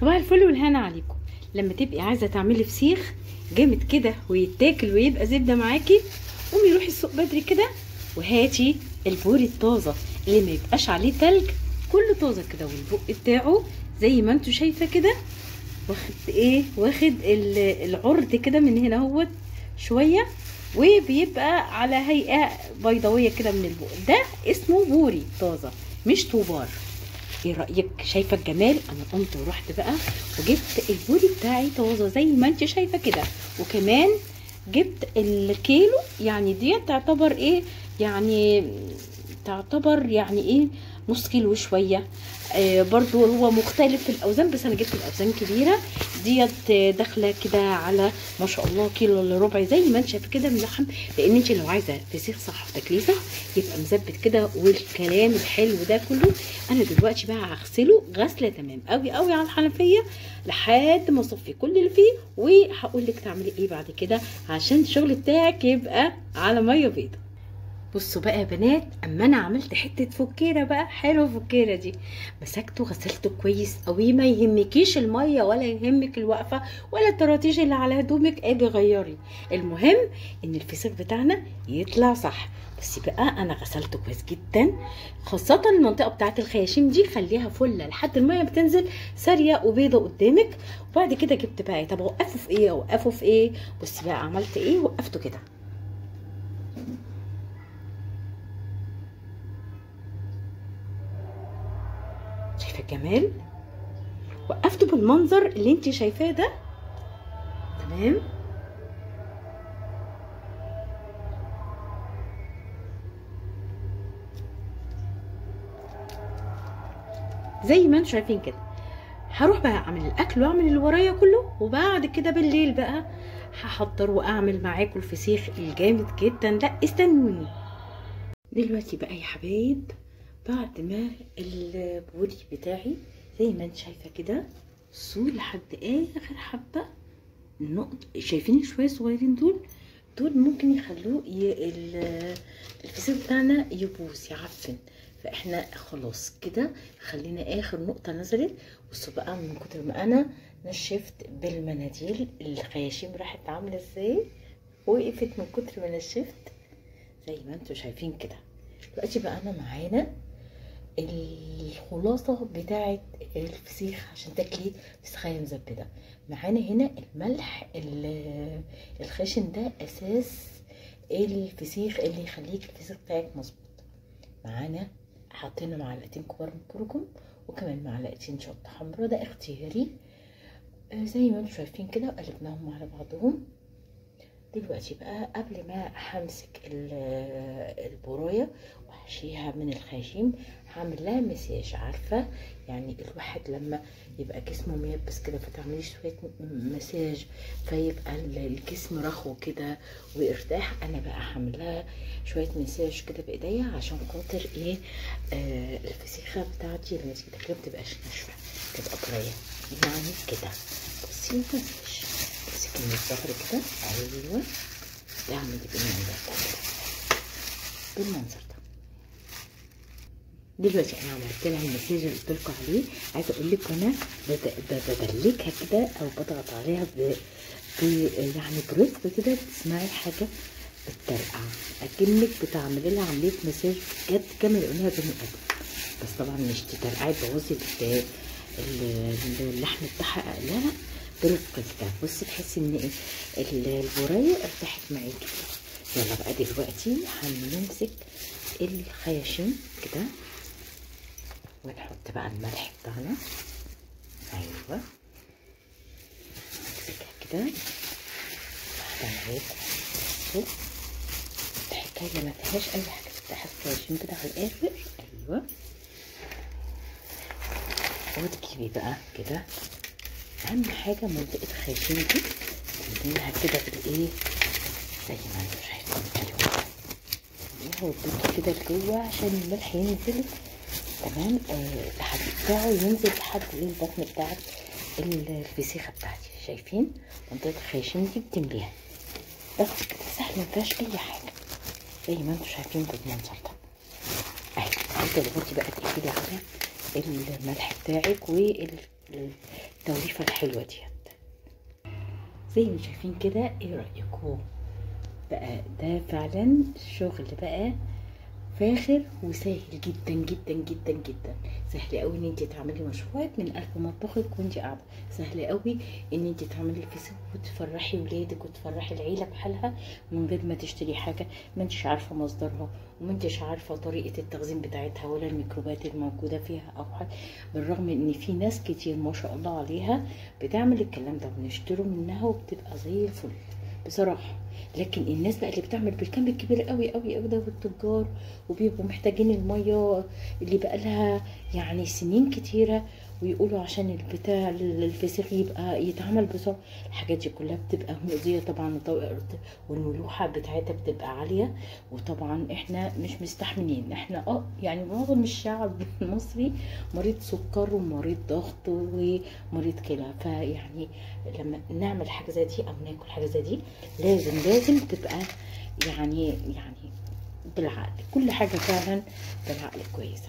صباح الفل والهنا عليكم. لما تبقي عايزه تعملي فسيخ جامد كده ويتاكل ويبقى زبده معاكي، قومي روحي السوق بدري كده وهاتي البوري الطازه اللي ما يبقاش عليه تلج، كله طازه كده، والبق بتاعه زي ما انتوا شايفه كده واخد العرض كده من هنا اهوت شويه، وبيبقى على هيئه بيضاويه كده من البق. ده اسمه بوري طازه مش طوبار. ايه رايك؟ شايفه الجمال؟ انا قمت ورحت بقى وجبت البوري بتاعي طازه زي ما انت شايفه كده، وكمان جبت الكيلو، يعني دي تعتبر ايه، يعني تعتبر يعني ايه نص كيلو شويه. برضو هو مختلف في الاوزان، بس انا جبت الاوزان كبيره ديت، داخله كده على ما شاء الله كيلو الا ربع زي ما انت شايفه كده من اللحم. لان انت لو عايزه فسيخ صح وتكليفه يبقى مزبت كده والكلام الحلو ده كله. انا دلوقتي بقى هغسله غسله تمام قوي قوي على الحنفيه لحد ما اصفي كل اللي فيه، وهقول لك تعملي ايه بعد كده عشان الشغل بتاعك يبقى على ميه بيضه. بصوا بقى يا بنات، اما انا عملت حته فكيره بقى حلوه. الفكيره دي مسكته غسلته كويس قوي، ما يهمكيش الميه ولا يهمك الوقفه ولا الطراطيش اللي على هدومك ابي غيري، المهم ان الفسيخ بتاعنا يطلع صح. بس بقى انا غسلته كويس جدا، خاصه المنطقه بتاعه الخياشيم دي خليها فله لحد الميه بتنزل ساريه وبيضه قدامك. وبعد كده جبت بقى إيه، طب اوقفه في ايه اوقفه في ايه؟ بصي بقى عملت ايه، وقفته كده، شايفه الجمال؟ وقفته بالمنظر اللي انت شايفاه ده، تمام. زي ما انتم شايفين كده. هروح بقى اعمل الاكل واعمل اللي ورايا كله، وبعد كده بالليل بقى هحضر واعمل معاكم الفسيخ الجامد جدا. لا استنوني دلوقتي بقى يا حبايب. بعد ما البوري بتاعي زي ما انت شايفه كده وصول لحد اخر حبه النقط، شايفين شويه صغيرين دول ممكن يخلوه الفسيخ بتاعنا يبوظ يعفن. فاحنا خلاص كده خلينا اخر نقطه نزلت. بصوا بقى من كتر ما انا نشفت بالمناديل الخياشيم راحت عامله ازاي، وقفت من كتر ما نشفت زي ما انتوا شايفين كده. دلوقتي بقى انا معانا الخلاصه بتاعه الفسيخ عشان تاكلي فسيخه مزبده. معانا هنا الملح الخشن ده اساس الفسيخ اللي يخليك الفسيخ بتاعك مظبوط. معانا حطينا معلقتين كبار من الكركم، وكمان معلقتين شطه حمراء ده اختياري زي ما انتم شايفين كده، وقلبناهم على بعضهم. دلوقتي بقى قبل ما همسك البرايه واحشيها من الخياشيم هعمل لها مساج. عارفه يعني الواحد لما يبقى جسمه ميبس كده فتعملي شويه مساج فيبقى الجسم رخو كده وارتاح. انا بقى هعمل لها شويه مساج كده بايديا عشان خاطر ايه، الفسيخه بتاعتي لما تيجي تاكلها متبقاش ناشفه، تبقى طريه يعني كده. بصي مساج من الظهر كده، ايوه اعملي بالمنظر ده. دلوقتي انا عملت لها المساج اللي قلت لكم عليه. عايزه اقول لك انا بدلكها كده او بضغط عليها يعني برفق كده، تسمعي حاجه بتطرقع اكنك بتعملي لها عمليه مساج بجد كامل لانها بني ادم. بس طبعا مش تطرقعي تبوظي اللحم بتاعها، لا برفق كده. بصي تحسي ان البرايه ارتاحت معاكي. يلا بقى دلوقتي هنمسك الخياشيم كده ونحط بقى الملح بتاعنا، ايوه نمسكها كده واحده معاكم. بصوا الحكايه ما فيهاش اي حاجه، تفتحي الخياشيم كده على الاخر، ايوه. وتجيبي بقى كده اهم حاجه منطقه الخياشيم دي تديها كده بالايه زي ما انتم شايفين كده، وديها كده لجوه عشان الملح ينزل تمام. لحد بتاعه ينزل لحد البطن بتاعت الفسيخه بتاعتي. شايفين منطقه الخياشيم دي بتمليها بس كده سهل مفيهاش اي حاجه زي ما انتم شايفين بالمنظر ده. اهي دلوقتي بقى تقفلي على الملح بتاعك التوليفه الحلوه ديت. زي ما شايفين كده، ايه رايكم بقى؟ ده فعلا شغل بقى فاخر وسهل جدا جدا جدا جدا. سهل قوي ان انت تعملي مشروعك من قلب مطبخك وانت قاعده. سهل قوي ان انت تعملي الفسيخ وتفرحي ولادك وتفرحي العيله بحالها من غير ما تشتري حاجه ما انتش عارفه مصدرها وما انتش عارفه طريقه التخزين بتاعتها ولا الميكروبات الموجوده فيها او حاجه. بالرغم ان في ناس كتير ما شاء الله عليها بتعمل الكلام ده وبنشتروا منها وبتبقى زي الفل بصراحه. لكن الناس بقى اللي بتعمل بالكم الكبير قوي قوي قوي ده والتجار وبيبقوا محتاجين الميه اللي بقى لها يعني سنين كتيره، ويقولوا عشان البتاع الفسيخ يبقى يتعمل بسرعه. الحاجات دي كلها بتبقى مؤذيه طبعا، والملوحه بتاعتها بتبقى عاليه، وطبعا احنا مش مستحملين. احنا يعني معظم الشعب المصري مريض سكر ومريض ضغط ومريض كلى، فيعني لما نعمل حاجه زي دي او ناكل حاجه زي دي لازم تبقى يعني بالعقل. كل حاجه فعلا بالعقل كويسه.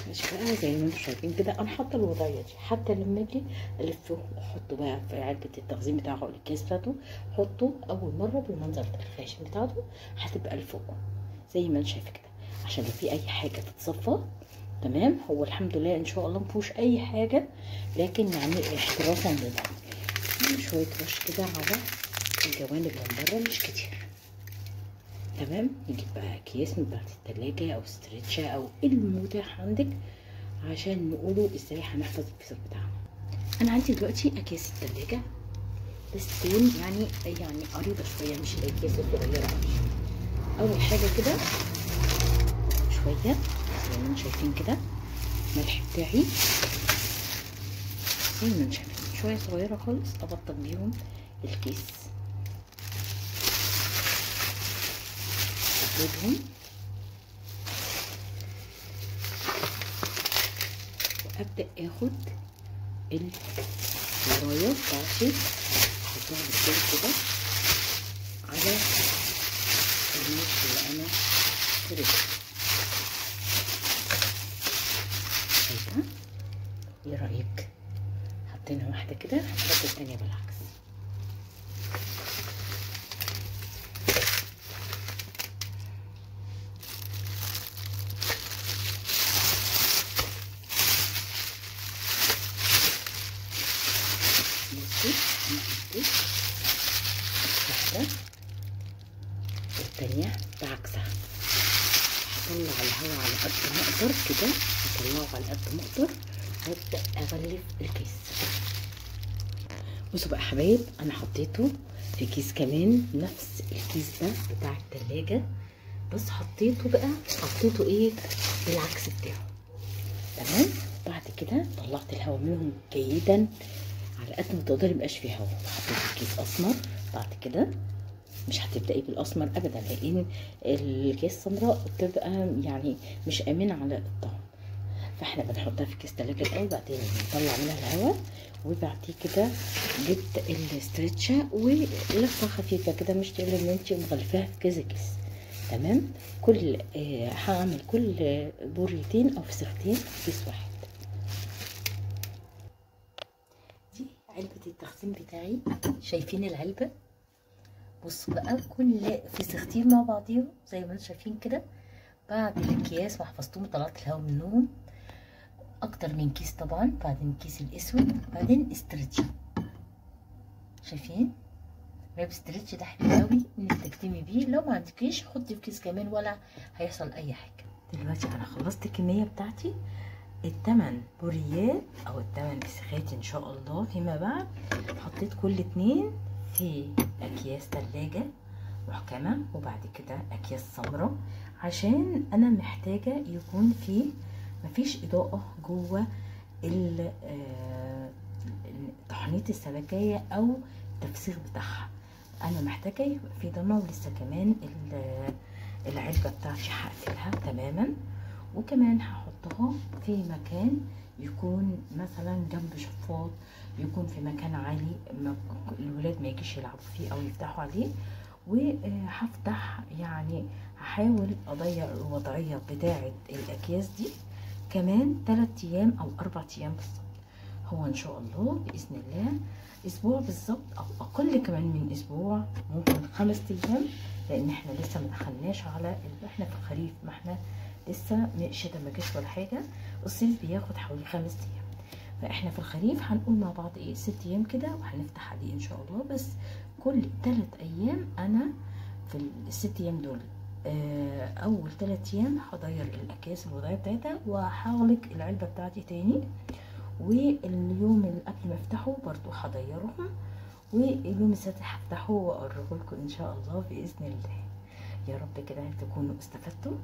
مش بقى زي ما انتم شايفين كده انا حاطه الوضعيه دي، حتى لما اجي الفه احطه بقى في علبه التخزين بتاعه الكيس بتاعته، حطه اول مره بالمنظر ده. الخاشم بتاعته هتبقى لفوق زي ما انت شايفه كده، عشان لو في اي حاجه تتصفى. تمام. هو الحمد لله ان شاء الله مفيهوش اي حاجه، لكن يعني احتراسا للامر شويه رش كده على الجوانب من بره مش كتير. تمام. نجيب بقى اكياس من بعد التلاجة او استرتشة او المتاح عندك عشان نقوله ازاي هنحفظ الفسيخ بتاعنا. انا عندي دلوقتي اكياس التلاجة بس تكون يعني عريضة شوية، مش الاكياس الصغيرة. اول حاجة كده شوية زي ما انتم شايفين كده ملح بتاعي زي ما انتم شايفين، شوية صغيرة خالص ابطل بيهم الكيس. افردهم وابدا اخد الورايه بتاعتي احطها بالطول كده على النص اللي انا فرشته. شايفه؟ ايه رايك؟ حطينا واحده كده هنحط التانيه بالعكس. انا حطيت واحده والتانيه بعكسها. هطلع الهواء على قد ما اقدر كده، هطلعه على قد ما اقدر وابدا اغلف الكيس. بصوا بقى يا حبايب، انا حطيته في كيس كمان نفس الكيس ده بتاع التلاجة، بس حطيته ايه بالعكس بتاعه. تمام. بعد كده طلعت الهواء منهم جيدا على قد ما تقدري ميبقاش فيه هواء. حطيت كيس اسمر. بعد كده مش هتبدأي بالاسمر ابدا، لان الكيس سمراء بتبقى يعني مش امنه على الطعم، فاحنا بنحطها في كيس تلاجة الاول، بعدين نطلع منها الهواء، وبعد كده جبت الاسترتشة ولفه خفيفه كده مش تقل ان انت مغلفاها في كذا كيس. تمام. هعمل كل بوريتين او فسختين في كيس واحد. دي علبه التخزين بتاعي. شايفين العلبه؟ بصوا بقى كل فسختين مع بعضيهم زي ما انتم شايفين كده. بعد الاكياس ما حفظتهم طلعت الهواء منهم اكتر من كيس طبعا، بعدين الكيس الاسود، بعدين استرتش. شايفين؟ راب استرتش ده حلو قوي انك تكتمي بيه، لو ما عندكيش حطي في كيس كمان ولا هيحصل اي حاجه. دلوقتي انا خلصت الكميه بتاعتي، التمن بوريات او التمن فسخات ان شاء الله فيما بعد. حطيت كل اتنين في اكياس تلاجة محكمه، وبعد كده اكياس سمراء، عشان انا محتاجه يكون في مفيش اضاءه جوه تحنيط السمكيه او التفسير بتاعها. انا محتاجه يبقى في ضلمه، ولسه كمان العلبه بتاعتي هقفلها تماما، وكمان هحطها في مكان يكون مثلا جنب شفاط، يكون في مكان عالي الولاد ما يجيش يلعبوا فيه او يفتحوا عليه. وهفتح يعني هحاول اضيع الوضعيه بتاعه الاكياس دي كمان 3 ايام او 4 ايام بالظبط. هو ان شاء الله باذن الله اسبوع بالظبط او اقل كمان من اسبوع، ممكن 5 ايام، لان احنا لسه ما دخلناش على احنا في الخريف، ما احنا لسه الشتاء ما جاش ولا حاجه. الصيف بياخد حوالي 5 ايام، فاحنا في الخريف هنقول مع بعض ايه 6 ايام كده، وهنفتح عليه ان شاء الله. بس كل 3 ايام انا في ال6 ايام دول اول 3 ايام هغير الاكياس الوضعيه بتاعتها، وهغلق العلبه بتاعتي تاني، واليوم اللي قبل ما افتحه برضو هغيرهم، واليوم السادس هفتحه واقربه لكم ان شاء الله باذن الله. يا رب كده تكونوا استفدتوا،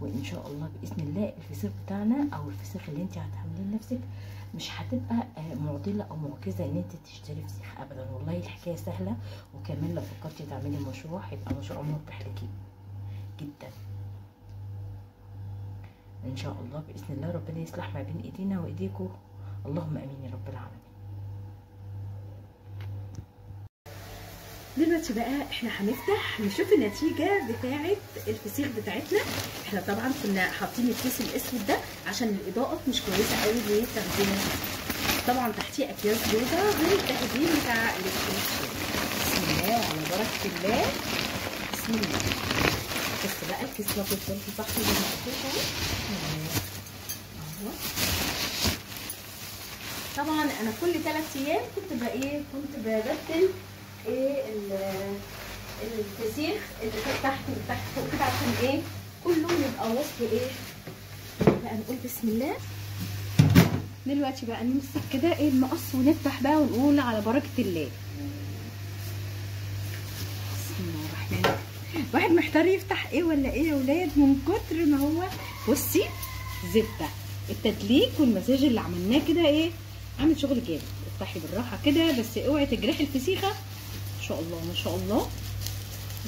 وان شاء الله باذن الله الفسيخ بتاعنا او الفسيخ اللي انت هتعمليه لنفسك مش هتبقى معضله او معجزه ان انت تشتري فسيخ ابدا. والله الحكايه سهله، وكمان لو فكرتي تعملي مشروع هيبقى مشروع مربح ليكي جدا ان شاء الله باذن الله. ربنا يصلح ما بين ايدينا وايديكم، اللهم امين يا رب العالمين. دلوقتي بقى احنا هنفتح نشوف النتيجه بتاعه الفسيخ بتاعتنا. احنا طبعا كنا حاطين الكيس الاسود ده عشان الاضاءه مش كويسه قوي للتخزين، طبعا تحتيه اكياس بيضاء غير التخزين بتاع الفسيخ. بسم الله على بركه الله، بسم الله. بس بقى الكيس ما بيفضلش صح زي ما قلت لكم اهو. طبعا انا كل 3 ايام كنت ببدل الفسيخ اللي تحت وتحت فوق كده، عشان ايه كله يبقى وسط ايه. بقى نقول بسم الله. دلوقتي بقى نمسك كده ايه المقص ونفتح بقى ونقول على بركه الله. بسم الله الرحمن الرحيم. واحد محتار يفتح ايه ولا ايه يا ولاد من كتر ما هو. بصي زبده التدليك والمساج اللي عملناه كده ايه عامل شغل جامد. افتحي بالراحه كده بس اوعي تجرحي الفسيخه. ما شاء الله ما شاء الله.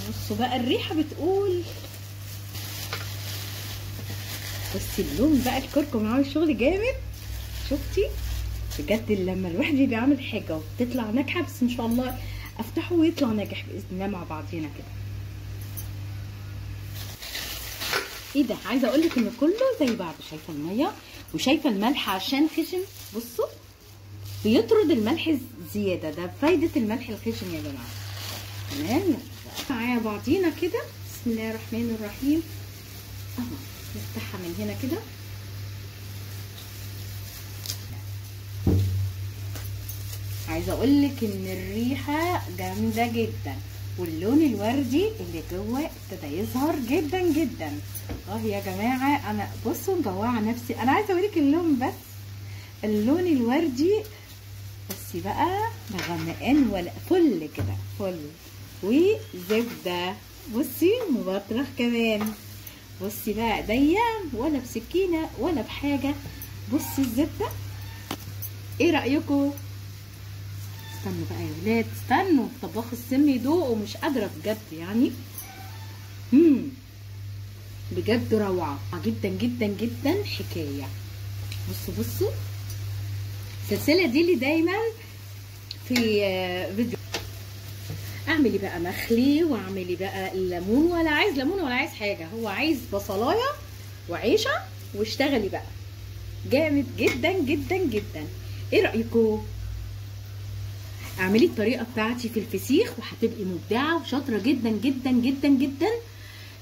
بصوا بقى الريحه بتقول. بصي اللون بقى الكركم عامل شغل جامد. شفتي بجد لما الواحد بيبقى عامل حاجه وبتطلع ناجحه، بس ان شاء الله افتحه ويطلع ناجح باذن الله مع بعضينا كده. ايه ده، عايزه اقول لك ان كله زي بعض. شايفه الميه وشايفه الملح عشان خشن، بصوا بيطرد الملح الزياده، ده فايده الملح الخشن يا جماعه. تمام معايا بعضينا كده. بسم الله الرحمن الرحيم اهو. نفتحها من هنا كده. عايزه اقول لك ان الريحه جامده جدا، واللون الوردي اللي جوه ابتدى يظهر جدا جدا. يا جماعه انا بصوا مجوعه نفسي. انا عايزه اوريك اللون، بس اللون الوردي بس بقى غمقان ولا فل كده فل، وزبده بصي مبطرخ كمان. بصي بقى ايديا ولا بسكينه ولا بحاجه. بصي الزبده ايه رايكم؟ استنوا بقى يا ولاد استنوا، طباخ السم يدوق ومش قادره بجد يعني. بجد روعه جدا جدا جدا حكايه. بصوا السلسله دي اللي دايما في فيديو. اعملي بقى مخلي واعملي بقى الليمون، ولا عايز ليمون ولا عايز حاجه، هو عايز بصلايه وعيشه واشتغلي بقى. جامد جدا جدا جدا. ايه رايكم؟ اعملي الطريقه بتاعتي في الفسيخ وهتبقي مبدعه وشاطره جدا جدا جدا جدا.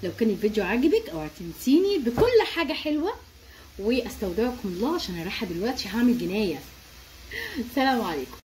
لو كان الفيديو عجبك اوعي تنسيني بكل حاجه حلوه، واستودعكم الله عشان انا رايحه دلوقتي هعمل جنايه. سلام عليكم.